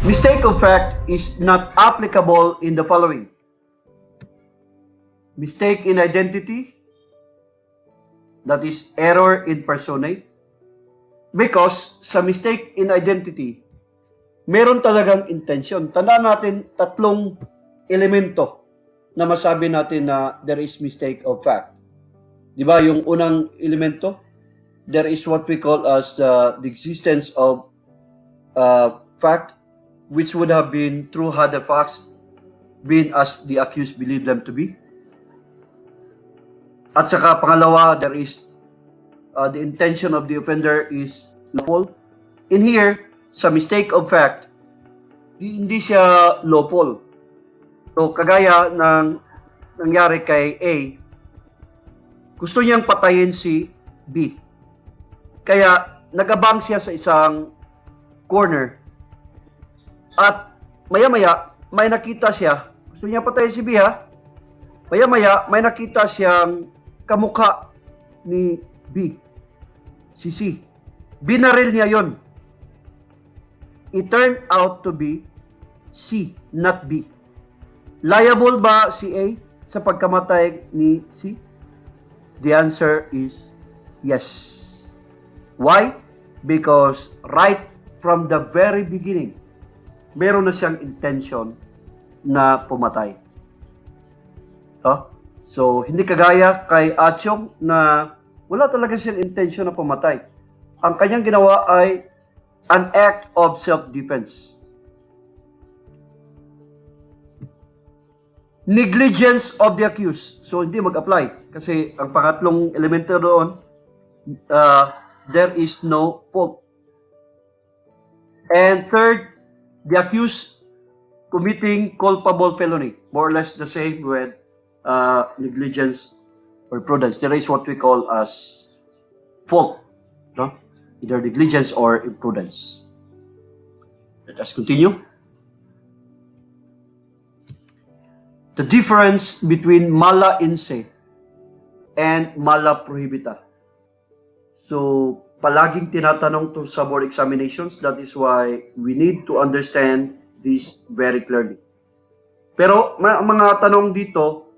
Mistake of fact is not applicable in the following. Mistake in identity, that is error in personae. Because sa mistake in identity, meron talagang intention. Tandaan natin tatlong elemento na masabi natin na there is mistake of fact. Di ba yung unang elemento, there is what we call as the existence of fact, which would have been true had the facts been as the accused believed them to be. At saka pangalawa, there is the intention of the offender is lawful. In here, sa mistake of fact, hindi siya lawful. So, kagaya ng nangyari kay A, gusto niyang patayin si B. Kaya, nagabang siya sa isang corner. At maya-maya, may nakita siya. Gusto niya patayin si B, ha? Maya-maya, may nakita siyang kamukha ni B. Si C. Binaril niya yon. It turned out to be C, not B. Liable ba si A sa pagkamatay ni C? The answer is yes. Why? Because right from the very beginning, meron na siyang intention na pumatay. So, hindi kagaya kay Achong na wala talaga siyang intention na pumatay. Ang kanyang ginawa ay an act of self-defense. Negligence of the accused. So, hindi mag-apply. Kasi ang pangatlong elemento doon, there is no fault. And third, the accused committing culpable felony. More or less the same with negligence or prudence. There is what we call as fault. No? Either negligence or imprudence. Let us continue. The difference between mala inse and mala prohibita. So, palaging tinatanong to sa board examinations. That is why we need to understand this very clearly. Pero, mga tanong dito,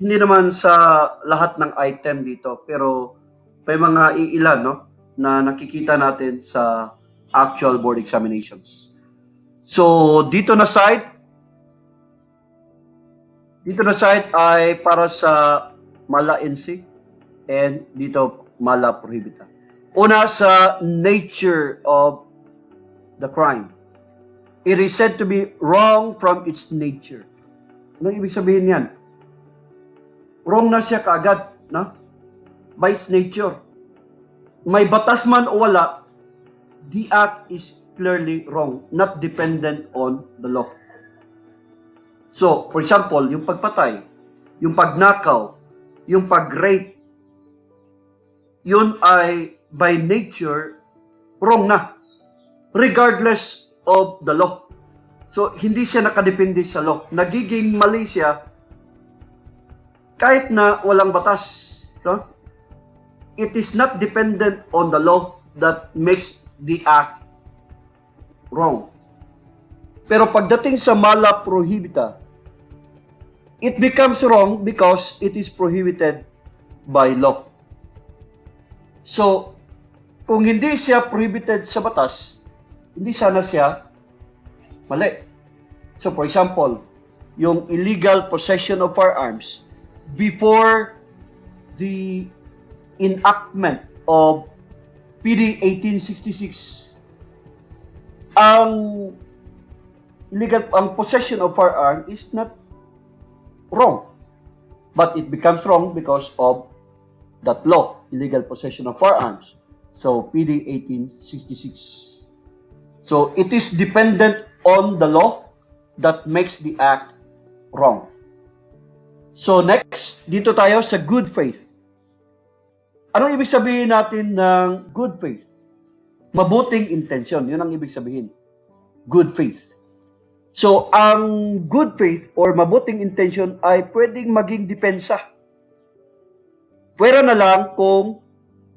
hindi naman sa lahat ng item dito. Pero, may mga iilan, no? Na nakikita natin sa actual board examinations. So, dito na side ay para sa mala inse and dito mala prohibita. Una sa nature of the crime. It is said to be wrong from its nature. Ano ibig sabihin yan? Wrong na siya kaagad, no? By its nature. May batas man o wala, the act is clearly wrong, not dependent on the law. So, for example, yung pagpatay, yung pagnakaw, yung pag-rape, yun ay by nature wrong na, regardless of the law. So, hindi siya nakadepende sa law. Nagiging mali siya kahit na walang batas. No? It is not dependent on the law that makes the act wrong. Pero pagdating sa mala prohibita, it becomes wrong because it is prohibited by law. So, kung hindi siya prohibited sa batas, hindi sana siya mali. So, for example, yung illegal possession of firearms before the enactment of PD 1866, ang possession of firearm is not wrong, but it becomes wrong because of that law, illegal possession of firearms. So, PD 1866. So, it is dependent on the law that makes the act wrong. So, next, dito tayo sa good faith. Anong ibig sabihin natin ng good faith? Mabuting intention. Yun ang ibig sabihin. Good faith. So, ang good faith or mabuting intention ay pwedeng maging depensa. Pwera na lang kung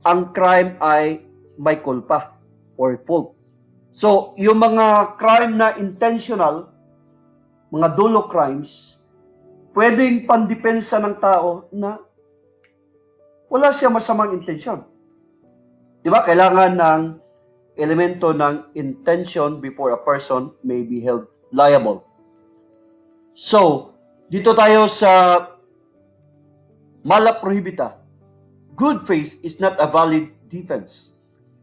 ang crime ay may culpa or fault. So, yung mga crime na intentional, mga dolo crimes, pwedeng pandepensa ng tao na wala siya masamang intensyon. Di ba? Kailangan ng elemento ng intention before a person may be held liable. So, dito tayo sa mala prohibita. Good faith is not a valid defense.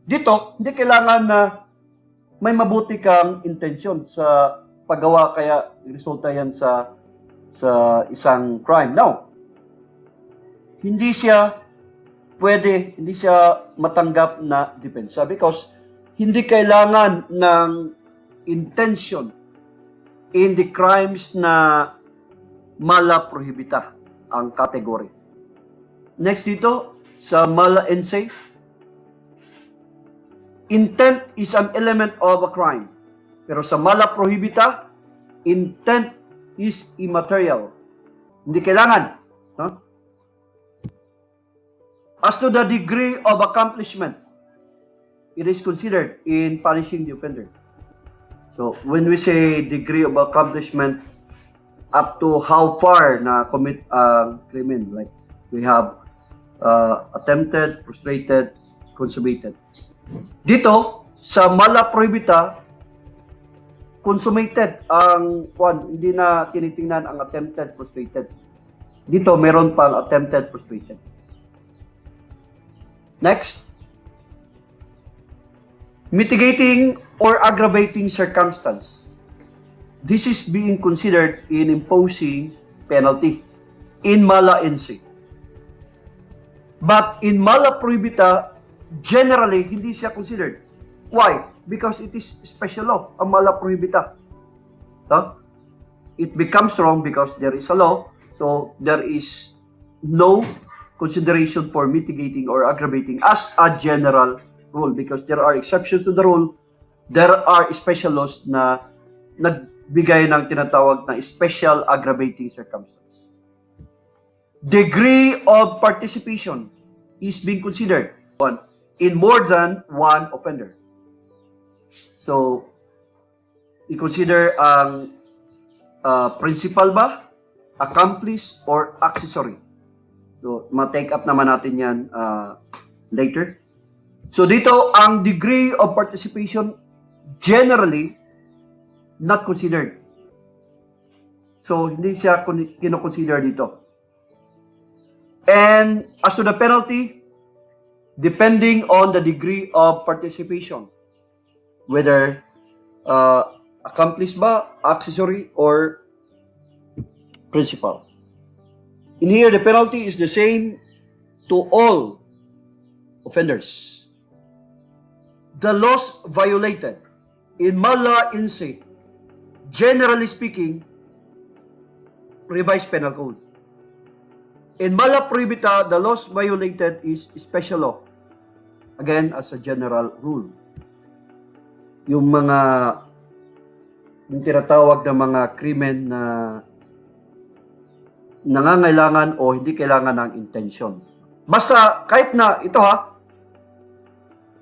Dito, hindi kailangan na may mabuti kang intensyon sa paggawa kaya resulta yan sa isang crime. No. Hindi siya matanggap na depensa because hindi kailangan ng intention in the crimes na mala prohibita ang category. Next dito, sa mala ense, intent is an element of a crime. Pero sa mala prohibita, intent is immaterial. Hindi kailangan. No? As to the degree of accomplishment, it is considered in punishing the offender. So, when we say degree of accomplishment, up to how far na commit crimen, like we have attempted, frustrated, consummated. Dito, sa mala prohibita, consummated ang hindi na tinitingnan ang attempted, frustrated. Dito, meron pang attempted, frustrated. Next, mitigating or aggravating circumstance. This is being considered in imposing penalty in mala ense. But in mala prohibita, generally, hindi siya considered. Why? Because it is special law, ang mala prohibita. Huh? It becomes wrong because there is a law, so there is no consideration for mitigating or aggravating as a general rule because there are exceptions to the rule. There are special laws na nagbigay ng tinatawag na special aggravating circumstance. Degree of participation is being considered in more than one offender. So, i-consider ang principal ba, accomplice, or accessory. So, ma-take up naman natin yan later. So, dito, ang degree of participation generally not considered. So, hindi siya kino-consider dito. And as to the penalty, depending on the degree of participation, whether accomplice ba, accessory, or principal. In here, the penalty is the same to all offenders. The laws violated in mala ense, generally speaking, revised penal code. In mala prohibita, the laws violated is special law. Again, as a general rule. Yung tinatawag na mga krimen na nangangailangan o hindi kailangan ng intensyon. Basta, kahit na, ito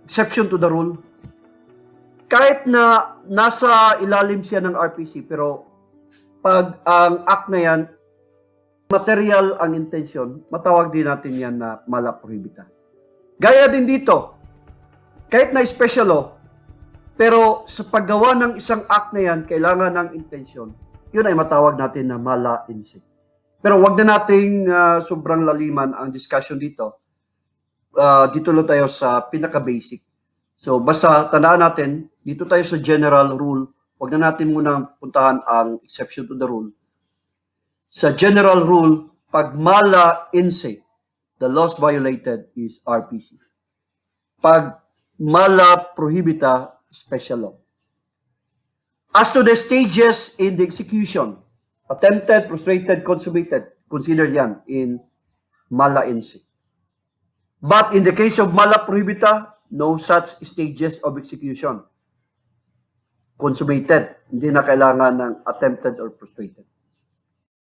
exception to the rule, kahit na nasa ilalim siya ng RPC, pero pag ang act na yan, material ang intensyon, matawag din natin yan na mala prohibita. Gaya din dito, kahit na special law, pero sa paggawa ng isang act na yan, kailangan ng intensyon, yun ay matawag natin na mala ense. Pero wag na nating sobrang laliman ang discussion dito. Dito lang tayo sa pinaka-basic. So basta tandaan natin, dito tayo sa general rule, wag na natin muna puntahan ang exception to the rule. Sa general rule, pag mala ense, the laws violated is RPC. Pag mala prohibita, special law. As to the stages in the execution, attempted, frustrated, consummated, consider yan in mala ense. But in the case of mala prohibita, no such stages of execution. Consummated, hindi na kailangan ng attempted or frustrated.